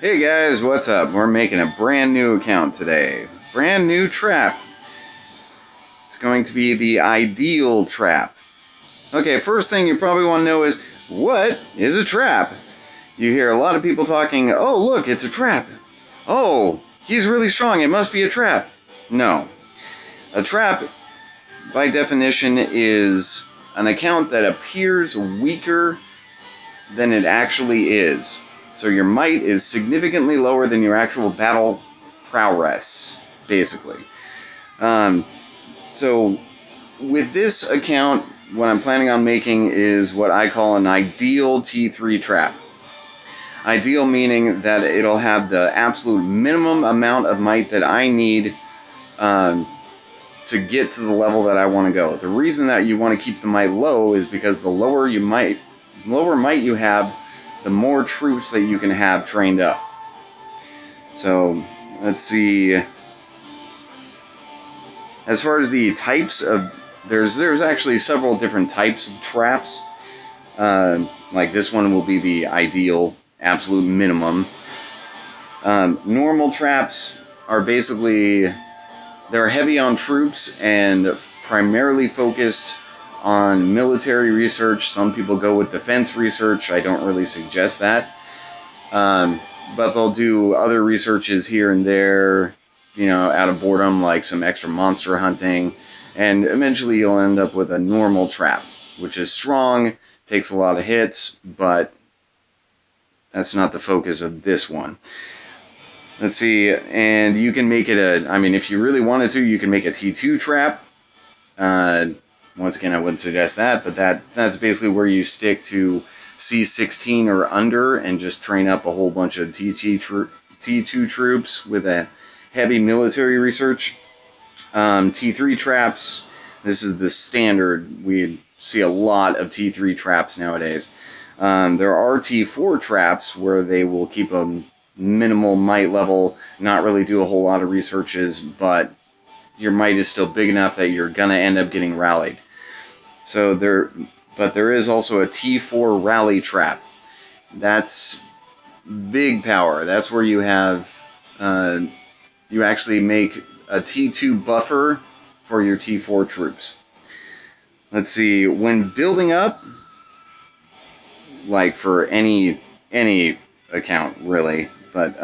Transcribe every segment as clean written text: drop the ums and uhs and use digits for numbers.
Hey guys, what's up? We're making a brand new account today. Brand new trap. It's going to be the ideal trap. Okay, first thing you probably want to know is, what is a trap? You hear a lot of people talking, oh look, it's a trap. Oh, he's really strong, it must be a trap. No. A trap, by definition, is an account that appears weaker than it actually is. So your might is significantly lower than your actual battle prowess, basically. So with this account, what I'm planning on making is what I call an ideal T3 trap. Ideal meaning that it'll have the absolute minimum amount of might that I need to get to the level that I want to go. The reason that you want to keep the might low is because the lower might you have, the more troops that you can have trained up. So, let's see. As far as the types of... There's actually several different types of traps. Like this one will be the ideal, absolute minimum. Normal traps are basically... They're heavy on troops and primarily focused on military research. Some people go with defense research. I don't really suggest that. But they'll do other researches here and there, you know, out of boredom, like some extra monster hunting. And eventually you'll end up with a normal trap, which is strong, takes a lot of hits, but that's not the focus of this one. Let's see, and you can make it if you really wanted to, you can make a T2 trap. Once again, I wouldn't suggest that, but that's basically where you stick to C16 or under and just train up a whole bunch of T2 troops with a heavy military research. T3 traps, this is the standard. We see a lot of T3 traps nowadays. There are T4 traps where they will keep a minimal might level, not really do a whole lot of researches, but your might is still big enough that you're gonna end up getting rallied. So there is also a T4 rally trap. That's big power. That's where you have you actually make a T2 buffer for your T4 troops. Let's see, when building up, like for any account really, but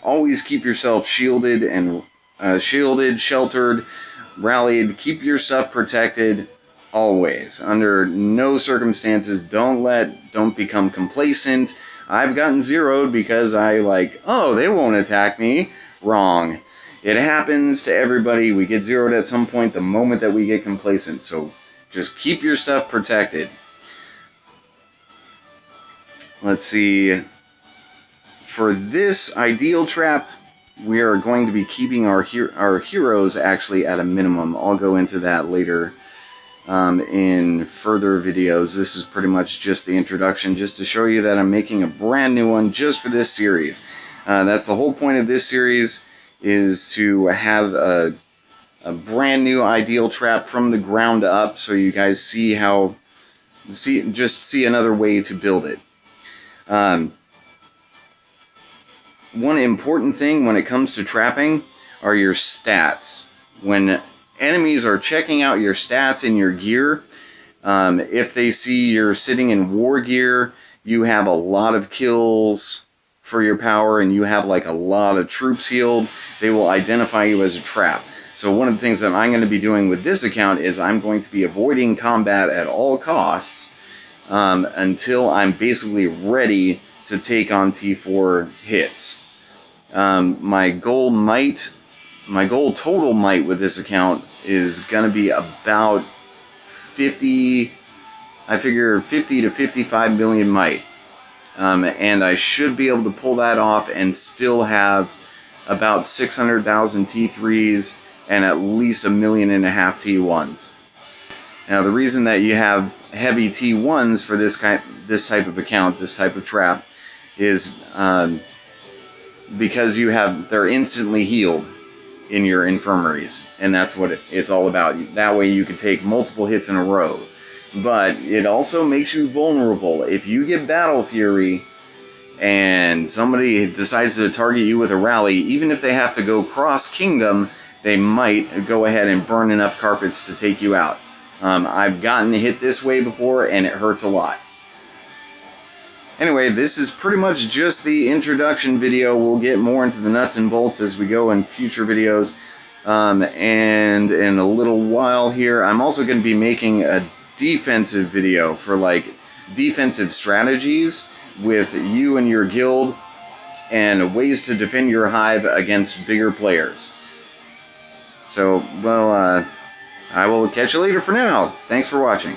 always keep yourself shielded and sheltered, rallied, keep your stuff protected, always. Under no circumstances, don't become complacent. I've gotten zeroed because oh, they won't attack me. Wrong. It happens to everybody. We get zeroed at some point the moment that we get complacent, so just keep your stuff protected. Let's see. For this ideal trap, we are going to be keeping our heroes actually at a minimum. I'll go into that later in further videos. This is pretty much just the introduction, just to show you that I'm making a brand new one just for this series. That's the whole point of this series, is to have a brand new ideal trap from the ground up, so you guys see another way to build it. One important thing when it comes to trapping are your stats. When enemies are checking out your stats in your gear, if they see you're sitting in war gear, you have a lot of kills for your power, and you have like a lot of troops healed, they will identify you as a trap. So one of the things that I'm going to be doing with this account is I'm going to be avoiding combat at all costs until I'm basically ready to take on T4 hits. My goal total might with this account is going to be about 50 to 55 million might. And I should be able to pull that off and still have about 600,000 T3s and at least 1.5 million T1s. Now the reason that you have heavy T1s for this type of account, this type of trap, is because they're instantly healed in your infirmaries, and that's what it's all about. That way you can take multiple hits in a row. But it also makes you vulnerable. If you get Battle Fury, and somebody decides to target you with a rally, even if they have to go cross-kingdom, they might go ahead and burn enough carpets to take you out. I've gotten hit this way before, and it hurts a lot. Anyway, this is pretty much just the introduction video. We'll get more into the nuts and bolts as we go in future videos. And in a little while here, I'm also going to be making a defensive video for, like, defensive strategies with you and your guild and ways to defend your hive against bigger players. So, well, I will catch you later for now. Thanks for watching.